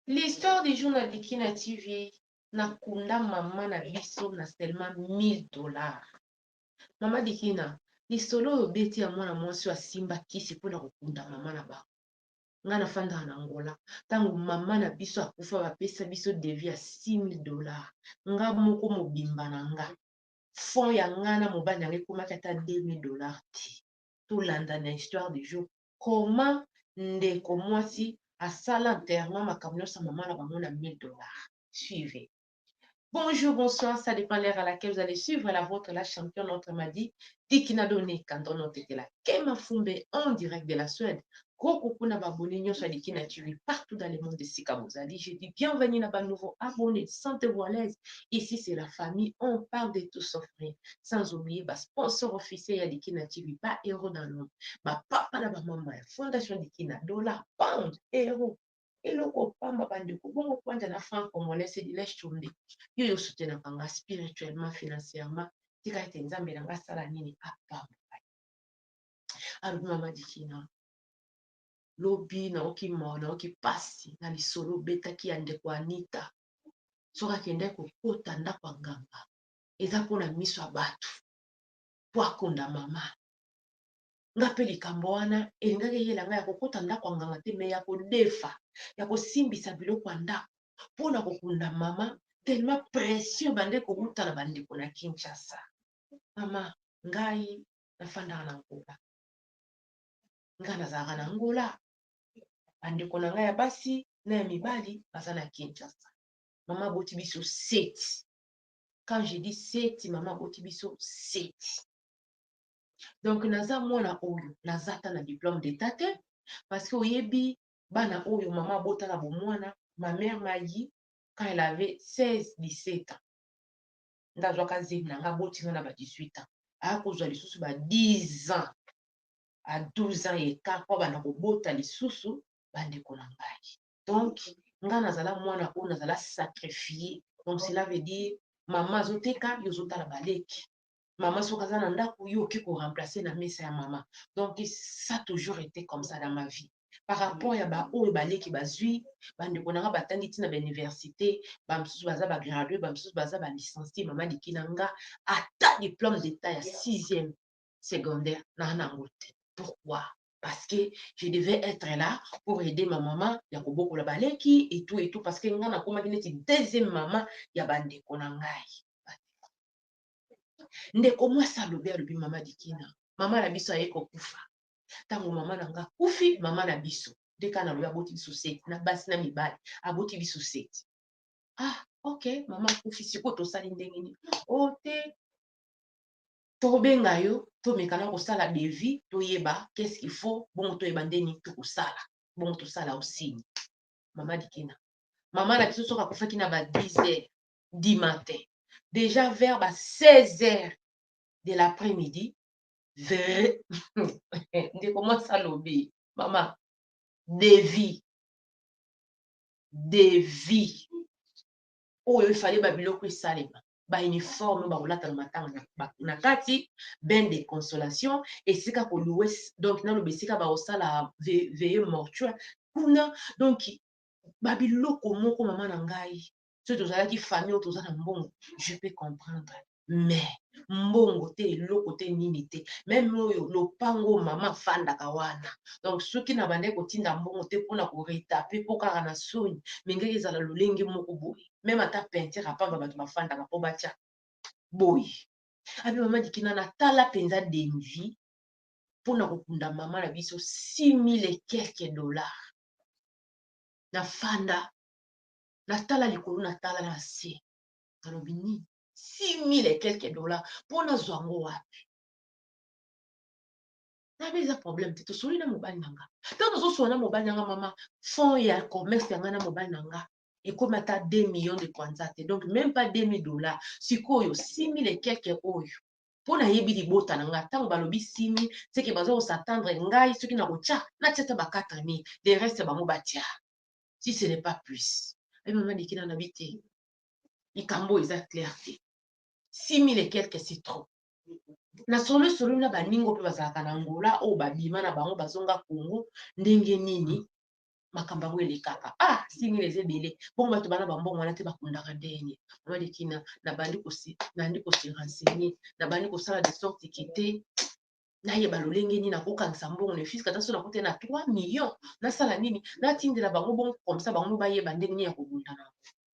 L'histoire des journaux de Kina TV, nakunda maman na biso na seulement $1000. Maman de Kina, lisolo oyo beti ya mwana mwasi asimba kisi mpona kokunda mama na bango. Nga nafanda na Angola. Tango mama na biso akufa bapesa biso devi ya $6000. Nga moko mobimba na nga. Fond ya nga na mobali na nga ekomaki ata $2000 ti. Tolanda na histoire du jour. Comment ndeko mwasi asala enterrement makambo nyonso mama na bango na $1000. Suivez. Bonjour, bonsoir, ça dépend l'heure à laquelle vous allez suivre la vôtre, la championne, notre Madi, Tikina Donné, quand on était là, Kema Fumbe, en direct de la Suède. Gros coucou na baboni, nyo soit Tikina TV, partout dans le monde de Sikabozali. Je dis bienvenue à nouveau abonné, sentez-vous à l'aise. Ici, c'est la famille, on parle de tout sauf rien. Sans oublier, bah, sponsor officiel à Tikina TV, pas héros dans le monde. Bah, papa na ba maman, fondation Tikina, dollar, pound, héros. Eloko pamba bandeko bongo kwanja na franc congolais c'est de l'echumbi yo yo soutien kanga spirituellement financièrement tika ete nzambe na nga sala nini apamba alors mama dikina lobi na oki mona oki pasi na lisolo betaki ya ndeko Anita soki akende kokota ndako ya nganga eza mpona miso ya bato po akonda mama nga mpe likambo wana elingaki eyela ngai ya kokota ndako ya nganga te me ya kodefa ya kosimbisa biloko ya ndako mpona kokunda mama tellement pression bandeko kuta na bandeko na Kinshasa. Mama ngai nafandaka na Angola. Nga nazalaka na Angola. Bandeko na ngai ya basi na ya mibali baza na Kinshasa. Mama boti biso 7. Quand je dis 7, mama boti biso 7. Donc naza mwana oyo nazata na diplôme d'état te parce que oyebi bana oyo mama bota na bomwana ma mère m'a dit quand elle avait 16-17 ans. Ndazwaka zeli na nga boti nga na ba 18 ans. Akozwa lisusu ba 10 ans à 12 ans écart po bana kobota lisusu bandeko na ngai. Donc nga nazala mwana oyo nazala sacrifié. Donc cela veut dire mama azoteka yo ozotala baleki. Maman soki aza na ndako yo oki koremplacer na mesa ya mama. Donc ça a toujours été comme ça dans ma vie. Par rapport ya ba oyo baleki bazwi bandeko na nga batangi ntina bauniversité bamisusu baza bagradué bamisusu baza balicencié mama liki na nga ata diplôme d'état ya 6e secondaire na nango te. Pourquoi? Parce que je devais être là pour aider ma maman ya kobokola baleki et tout parce que nga nakomaki neti deuxième maman ya bandeko na ngai. Ndeko mwasi alobi alobi mama dikina mama na biso aye kokufa ntango mama na nga kufi mama na biso ndeka na lobi aboti biso 7 na basi na mibali aboti biso 7. Ah ok mama akufi sikoyo tosali ndenge nini o te tobenga yo tomekana kosala devis toyeba qu'est-ce qu'il faut bongo toyeba ndeni tokosala bongo tosala osini mama dikina mama na biso soki akufaki na ba 10h du matin déjà vers ba 16h de l'après-midi, ndeko mwasi alobi mama devis oyo efale babiloko esalema bauniforme bakolata na matanga na kati bain de consolation esika koluwe donc naloba esika bakosala veille mortuaire kuna donc babiloko moko mama na ngai soki tozalaki famille oyo toza na mbongo je peux comprendre mais mbongo te eloko te nini te même oyo lopango mama afandaka wana donc soki na bande kotinda mbongo te mpona koretape mpo kaka na soni me ngeki ezala lolenge moko boye même ata peinture apamba bato bafandaka mpo batya boye abi mama dikina natala mpenza denvi mpona kokunda mama na biso 6000 et quelques dollars nafanda natala likolo natala na se nalobi nini 6000 et quelques dollars pour nazwa ngo wapi nabi eza problème te tosoli na mobali na nga ntango tozosola na mobali na nga mama fond ya commerce ya nga na mobali na nga ekomi ata 2 millions de kwanza te donc même pas 2000 dollars sikoyo 6000 et quelques oyo mpo nayebi libota na nga ntango balobi 6000 seke baza kosatendre ngai soki na kotya natya ata ba 4000 de reste bango batya si ce n'est pas plus ayi mama dikina na bi te likambo eza clair te 6000 et quelques c'est trop na solo na baningo mpe bazalaka na Angola oyo babima na bango bazonga Congo ndenge nini makamba ngwele kaka ah singi les ebele bon bato bana bambongo wana te bakundaka ndenge mama dikina na bandi kosi renseigner na bandi kosala de sorte que te nayeba lolenge nini nakokangisa mbongo ne fiske ata so nakute na 3 millions nasala nini natindela bango bongo comme ça bango bayeba ndenge nini ya kobunda nango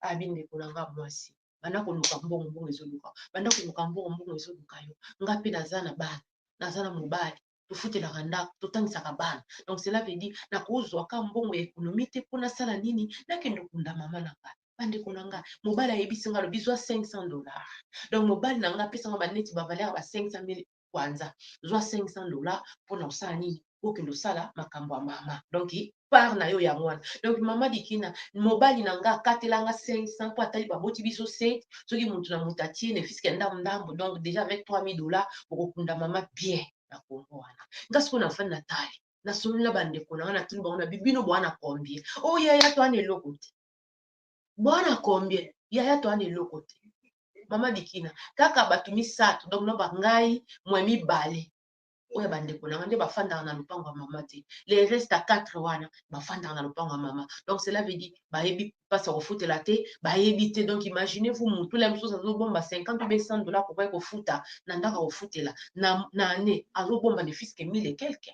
abindeko na nga mwasi banda koluka mbongo ezoluka banda koluka mbongo ezoluka yo nga mpe naza na bana naza na mobali tofutelaka ndako totangisaka bana donc cela veut dire nakozwaka mbongo ya ekonomi te mpo nasala nini nakende okunda mama na ngai bandeko na ngai mobali ayebisi nga lobi zwa 500 dollars donc mobali na nga apesanga baneti bavaleur ba 500 000 kwanza zwa 500 dollars mpona osala nini okende osala makambo ya mama donc part na yo yango wana donc mama dikina mobali na nga akatelanga 500 mpo atali baboti biso 7 soki motu na motu atie ne fiske ndambo donc déjà avec 3000 dollars okokunda mama bien na kongo wana nga sikoyo na fani natali nasolola bandeko na nga natuli bango na bibino bwana combien o yaya to ana eloko te bwana combien yaya to ana eloko te mama dikina kaka bato misato donc no bangai mwe mibale oyo bandeko na nga nde bafandaka na lopango ya mama te les reste à 4 wana bafandaka na lopango ya mama donc cela veut dire bayebi mpasi ya kofutela te bayebi te donc imaginez vous motula mosusu azobomba 50 ou 100 dollars pour kofuta na ndako ya kofutela na ane azobomba ne fiske 1000 et quelque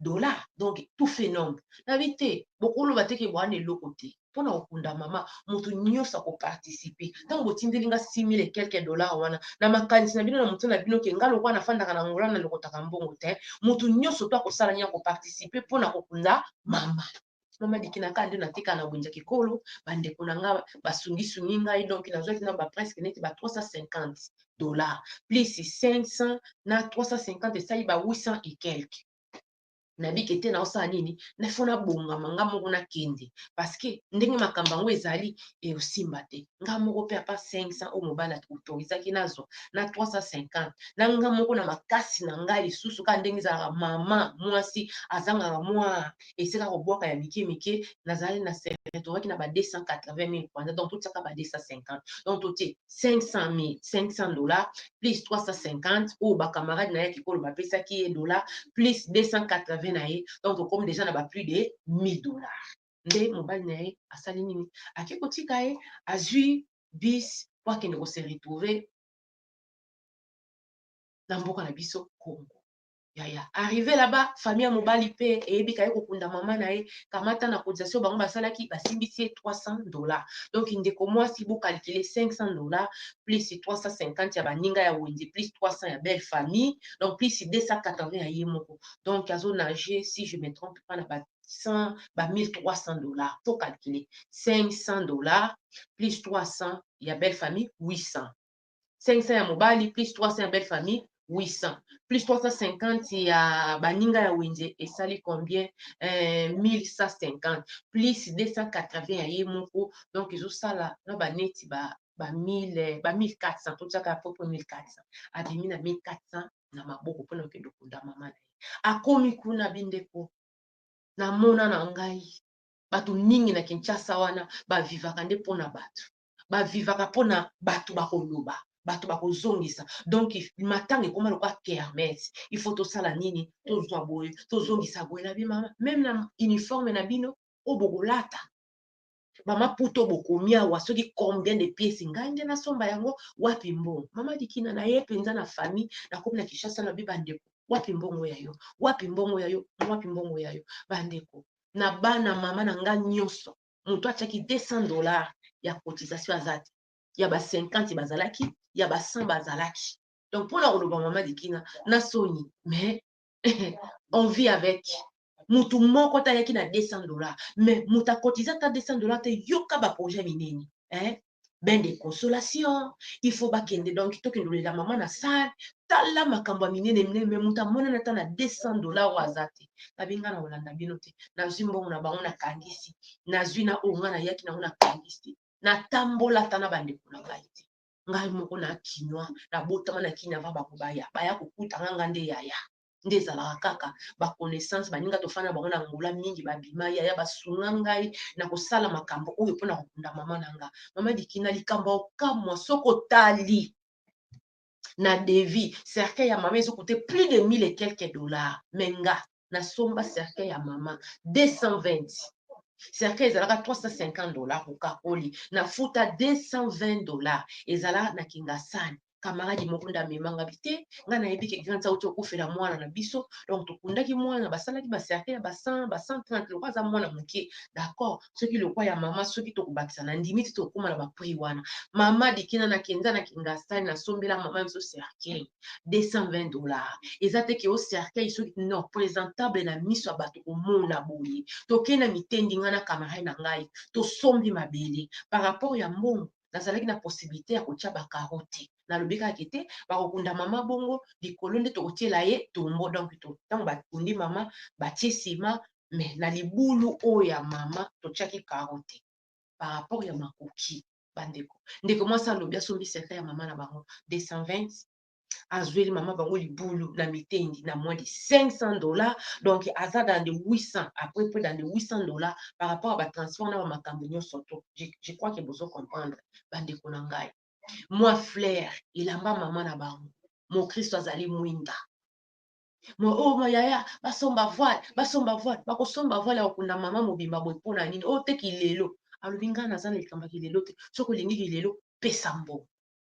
dollars donc tout fait nombre nabi te bokoloba teke bwana eloko te mpona kokunda mama moto nyonso akoparticipe ntango botindeli nga 6000 et quelque dollars wana na makanisi na bino na moto na bino ke nga lokwa nafandaka na ngola na lokotaka mbongo te moto nyonso to akosala nia koparticipe mpona kokunda mama mama dikinaka nde natika na bwenza kikolo bandeko na nga basungisungi ngai donc nazwaki na bapresque neti ba 350 dollars plus 500 na 350 esali ba 800 et quelque nabiki te naosala nini nafona bongama nga moko nakende parceke ndenge makambo yango ezali eosimba te nga moko mpe apa 500 oyo mobali autorisaki nazwa na 350 na nga moko na makasi na ngai lisusu kaka ndenge ezalaka mama mwasi azangaka mwa esika kobwaka ya mike mike nazali na seretouraki na ba 280 000 kwanza donc totiaka ba 250 donc totie 500 dollars plus 350 oyo bakamarade na ye kikolo bapesaki ye dollar plus 280 na ye donc comme déjà na ba plus de 1000 dollars nde mobali na ye asali nini ake kotika ye azwi bis po akende kose retrouver na mboka na biso Congo yaya arrivé là-bas famille ya mobali mpe eyebika ye kokunda mama na ye kamata na cotisation bango basalaki basimbisi ye 300 dollars donc ndeko mwasi bocalcule 500 dollars plus 350 ya baninga ya wenze plus 300 ya belle famille donc plus 280 ya ye moko donc azonage si je me trompe pas na ba 1300 dollars faut calculer 500 dollars plus 300 ya belle famille 800 500 ya mobali plus 300 ya belle famille 800 plus 350 ya baninga ya wenze esali combien 1150 plus 280 ya ye moko donc ezosala na baneti ba 1400 totiaka propre 1400 abimi na 1400 na maboko mpona okende okunda mama na ye akomi kuna bindeko namona na ngai bato mingi na Kinshasa wana bavivaka nde mpona bato bavivaka mpona bato bakoloba bato bakozongisa donc matanga ekoma lokwa kermesse il faut tosala nini tozwa boye tozongisa boye na bimama même na uniforme na bino oyo bokolata bamaputo bokomi awa soki combien de pièces ngai nde nasomba yango wapi mbongo mama dikina na ye mpenza na famille nakomi na Kinshasa na bi bandeko wapi mbongo ya yo wapi mbongo ya yo wapi mbongo ya yo bandeko na bana mama na nga nyonso moto atiaki 200 dollars ya cotisation aza te ya ba 50 bazalaki ya ba 100 bazalaki donc mpona koloba mama dikina na soni mais on vit avec mutu moko tayaki na 200 dollars mais mutu akotiza ta 200 dollars te yoka baprojet minene ben de consolation il faut bakende donc tokende olela mama na sale tala makambo ya minene minene me mutu amonana ata na 200 dollars oyo aza te nabinga na kolanda bino te nazwi mbongo na bango nakangisi nazwi na oyo nga nayaki nango nakangisi natambola ata na bandeko na ngai te ngai moko na kinwa nabotama na kini ava bango baya kokutanga nga nde yaya nde ezalaka kaka baconnaissance baninga tofanda bango na ngola mingi babima yaya basunga ngai na kosala makambo oyo mpona kokunda mama na nga mama dikina likambo okamwa soki otali na devi cercueil ya mama ezokute plus de 1000 et quelques dollars me nga nasomba cercueil ya mama 220 cercueil ezalaka $350 kokakoli na futa $220 ezala na kingasani camarade moko nde amemanga bi te ngai nayebi ke grand auti okufela mwana na biso donc tokundaki mwana basalaki bacercueil ya ba 130 lokwa aza mwana moke d'accord soki lokwa ya mama soki tokobakisa na ndimi ti tokóma na baprix wana mama dikina nakenza na kingasani nasombela mama biso cercueil $220 eza te ke o cercueil soki non présentable na miso ya bato komona boye tokenda mitendi ngai na camarade na ngai tosombi mabele par rapport ya mbongo nazalaki na possibilité ya kotia bakaro te nalobi kaka te bakokunda mama bongo likolo nde tokotiela ye tombo donc ntango bakundi mama batie nsima me na libulu oyo ya mama totiaki karo te par rapport ya makoki bandeko ndeko mwasi alobi asombi cercueil ya mama na bango 220 azweli mama bango libulu na mitendi na moins de $500 donc aza dans de 800 après près dans de $800 par rapport à batransport na bamakambo nyonso to je crois que bozo comprendre bandeko na ngai moi flair elamba mama na bango mokristo azali mwinda mayaya basomba voile bakosomba voile ya kokunda mama mobimba boye mpona nini oyo te kilelo alobi ngai naza na likambo ya kilelo te soki olingi kilelo pesa mbongo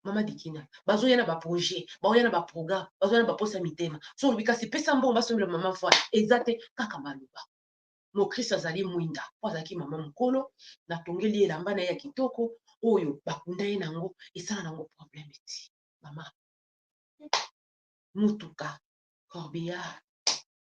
mama dikina bazoya na baprojet baoya na baprogramme bazoya na baposa mitema so olobi kasi pesa mbongo basombela mama voile eza te kaka maloba mokristo azali mwinda po azalaki mama mokolo natongeli elamba na ye ya kitoko oyo bakunda ye nango esala nango problème ti mama mutuka corbillard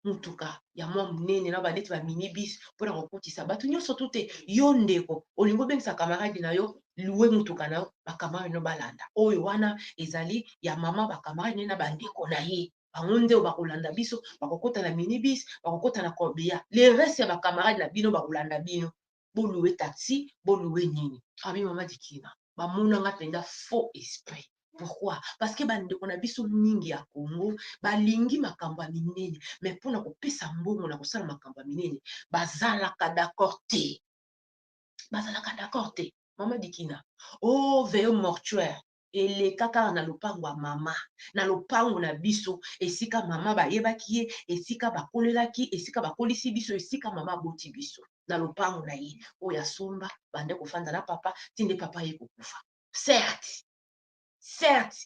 mutuka ya mwa monene na baneti baminibus mpona kokotisa bato nyonso tu te yo ndeko olingi obengisa camarade na yo luwe mutuka na yo bakamarade no balanda oyo wana ezali ya mama bakamarade ne na bandeko na ye bango nde bakolanda biso bakokota na minibus bakokota na corbillard le reste ya bakamarade na bino bakolanda bino boluwe taxi boluwe nini abi mama dikina bamonanga mpenza faux esprit. Pourquoi? Parce que bandeko na biso mingi ya Congo balingi makambo ya minene mais mpona kopesa mbongo na kosala makambo ya minene bazalaka d'accord te mama dikina veille mortuaire eleka kaka na lopango ya mama na lopango na biso esika mama bayebaki ye esika bakolelaki esika bakolisi biso esika mama aboti biso na lopango na ye oyo asomba bande kofanda na papa tinde papa ye kokufa certes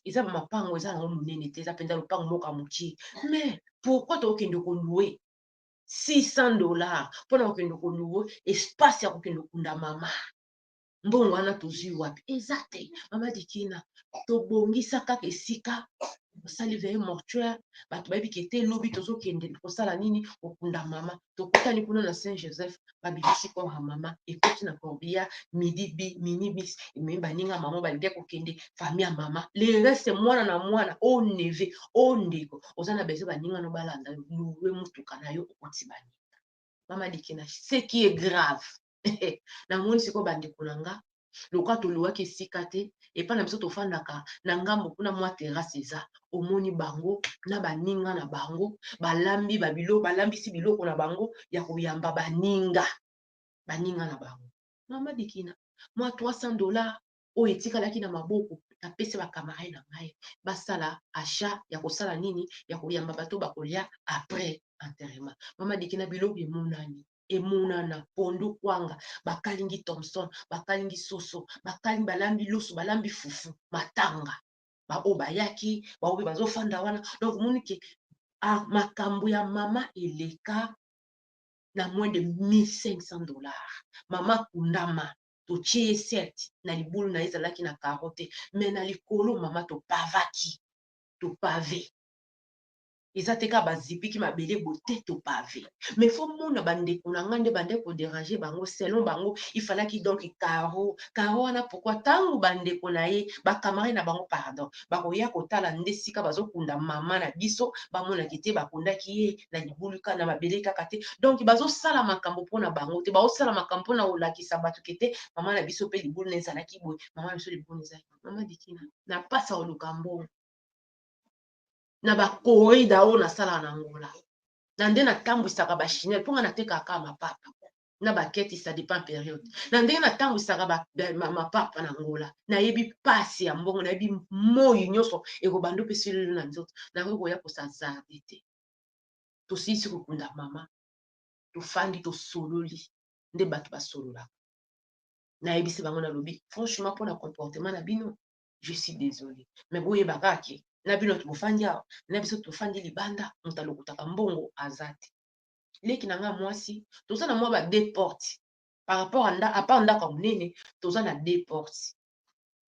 eza bamapango eza nango monene te eza mpenza lopango moko ya mokie mais pourquoi tokokende kolue $600 mpona kokende kolue espace ya kokende kunda mama mbongo wana tozwi wapi eza te mama dikina tobongisa kaka esika osali veille mortuaire bato bayebi ke te lobi tozokende kosala nini kokunda mama tokutani kuna na saint joseph babimisi corps ya mama ekoti na corbillard minibus ememi baninga mama balingi kokende famille ya mama le reste mwana na mwana o neve o ndeko oza na besoin baninga no balanda luwe mutuka na yo okoti baninga mama dikina ce qui est grave namoni sikoyo bandeko na nga lokwa toluwaki esika te epai na biso tofandaka na ngambo kuna mwa terrasse eza omoni bango na baninga na bango balambisi biloko na bango ya koyamba baninga na bango mama dikina mwa $300 oyo etikalaki na maboko napesi bakamarade na ngai basala achat ya kosala nini ya koyamba bato bakolia après enterrement mama dikina biloko emonana pondu kwanga bakalingi thomson bakalingi soso bakalingi balambi loso balambi fufu matanga baoyo bayaki baoyo bazofanda wana donc omoni ke makambo ya mama eleka na moins de $1,500 mama kundama totie ye certes na libulu na ye ezalaki na karo te mais na likolo mama topave eza te kaka bazipiki mabele bote topave mais fo mona bandeko na ngai nde bande koderange bango selon bango ifalaki donc karo wana pourkui ntango bandeko na ye bakamarade na bango pardon bakoya kotala nde sika bazokunda mama na biso bamonaki te bakundaki ye na libulu na mabele kaka te donc bazosala makambo mpona bango te bazosala makambo mpona kolakisa bato kete mama na biso mpe libulu na ezalaki boye mama na biso libulu na ezalaki mama dikina na pasa oluka mbongo na bakorida oyo nasala na ngola na nde natambwisaka bachinel mponga natekaka mapapa na baketi ça dépend période na ndenge natambwisaka mapapa na ngola nayebi pasi ya mbongo nayebi moi nyonso ekobanda opesi lelo na nzoto nango koya kosazarde te tosilisi kokunda mama tofandi tosololi nde bato basolola nayebisi bango nalobi franchement mpona comportement na bino je suis désolé mais boyeba kaka na bino tobofandi awa na biso tofandi libanda moto alokutaka mbongo aza te leki na nga mwasi toza na mwa ba deux portes par rapport à part ndako ya monene toza na deux portes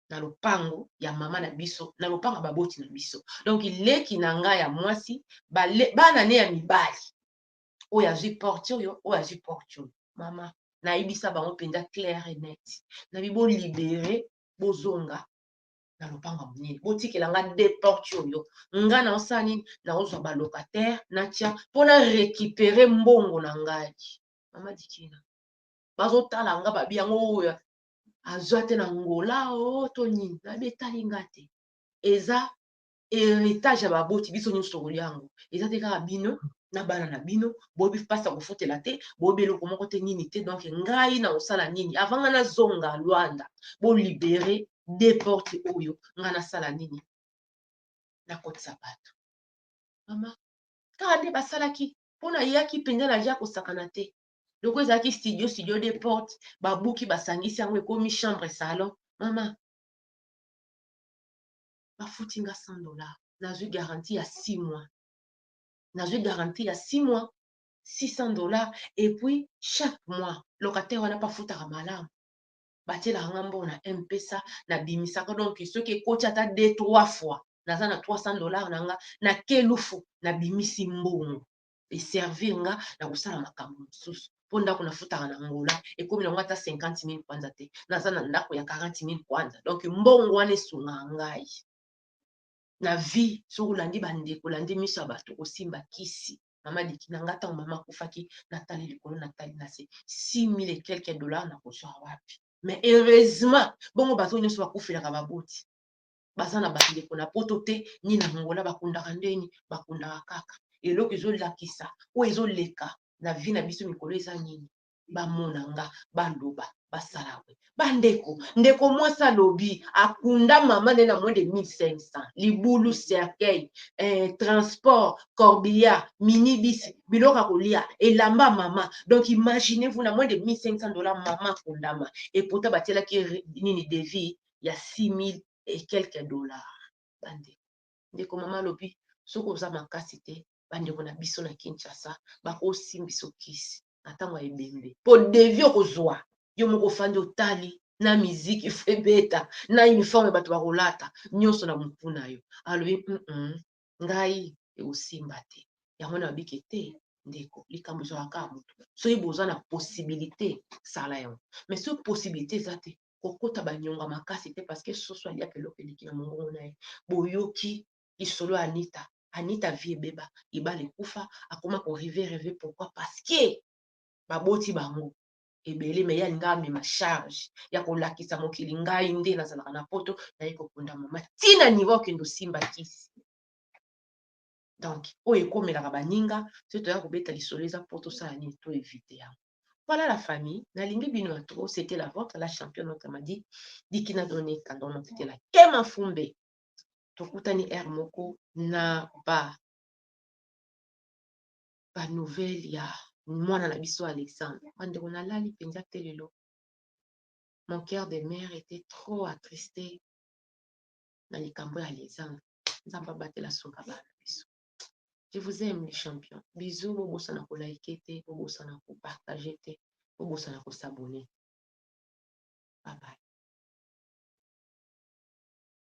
na lopango ya mama na biso na lopango ya baboti na biso donc leki na nga ya mwasi bana ne ya mibali oyo azwi porte oyo oyo azwi porte oyo mama nayebisa bango mpenza clair et net na bibolibere bozonga na lopango monene botikela nga deux porte oyo nga naosala nini naozwa balocataire natia mpona récupérer mbongo na ngai mama dikina bazotala nga babi yango oyo azwa te na ngola o to nini nabi etali nga te eza héritage ya baboti biso nyonso koliango eza te kaka bino na bana na bino boyebi mpasi ya kofutela te boyebi eloko moko te nini te donc ngai na kosala nini avant nga nazonga lwanda bolibere deux porte oyo nga nasala nini nakotisa bato mama kaka nde basalaki mpona yaki mpenza na ja kosakana te loko ezalaki studio des portes babuki basangisi yango ekomi chambre salon mama bafuti nga $100 nazwi garantie ya 6 mois nazwi garantie ya 6 mois $600 et puis chaque mois locataire wana bafutaka malamu batielaka nga mbongo na mpesa nabimisaka donc soki ekoti ata 2-3 fois naza na $300 na nga na kelufu nabimisi mbongo eservir nga na kosala makambo mosusu mpo ndako nafutaka na ngola ekomi nango ata 50,000 kwanza te naza na ndako ya 40,000 kwanza donc mbongo wana esungaka ngai na vie soki olandi bandeko olandi miso ya bato kosimba kisi mama diki na nga ntango mama akufaki natali likolo natali na se 6,000 et quelques dollars na kozwa wapi mais heureusement bongo bato nyonso bakufelaka baboti baza na bandeko na poto te ni na ngola bakundaka ndeni bakundaka kaka eloko ezolakisa oyo ezoleka na vie na biso mikolo eza nini bamona nga baloba basala we bandeko ndeko mwasi alobi akunda mama nde na moins de 1500 libulu cercueil transport corbillard minibus biloko ya kolia elamba mama donc imaginez-vous na moins de $1,500 mama akundama et pourtant batielaki nini devis ya 6,000 et quelques dollars bandeko ndeko mama alobi soki oza makasi te bandeko na biso na Kinshasa bakosimbiso kisi na ntango ya ebembe mpo devi okozwa yo moko ofandi otali na miziki ifo ebeta na uniforme bato bakolata nyonso na motu na yo alobi ngai ekosimba te yango na babike te ndeko likambo ezwaka kaka motu soki bozwa na possibilité sala yango mais soki possibilité eza te kokota banyonga makasi te parce que soso aliaka eloko eleki na mongongo na ye boyoki lisolo ya Anita vie ebeba ibala ekufa akoma koreve pourquoi parce que baboti bango ebele me ye alinga amema charge ya kolakisa mokili ngai nde nazalaka na poto naye kokunda mama ntina niveau okende osimba kisi donc oyo ekomelaka baninga soki toya kobeta lisolo eza po tosala nini to évite yango. Voilà la famille nalingi bino ya trop c'était la vôtre la championne notre m'a dit dikina donné kando notre la kema fumbe tokutani air moko na ba nouvelle ya mwana na biso Alexandre bandeko nalali mpenza te lelo mon cœur de mère était trop attristé na likambo ya Alexandre nzamba batela soka bana biso. Je vous aime les champions. Bisous, bobosana ko liker te, bobosana ko partager te, bobosana ko s'abonner. Bye bye.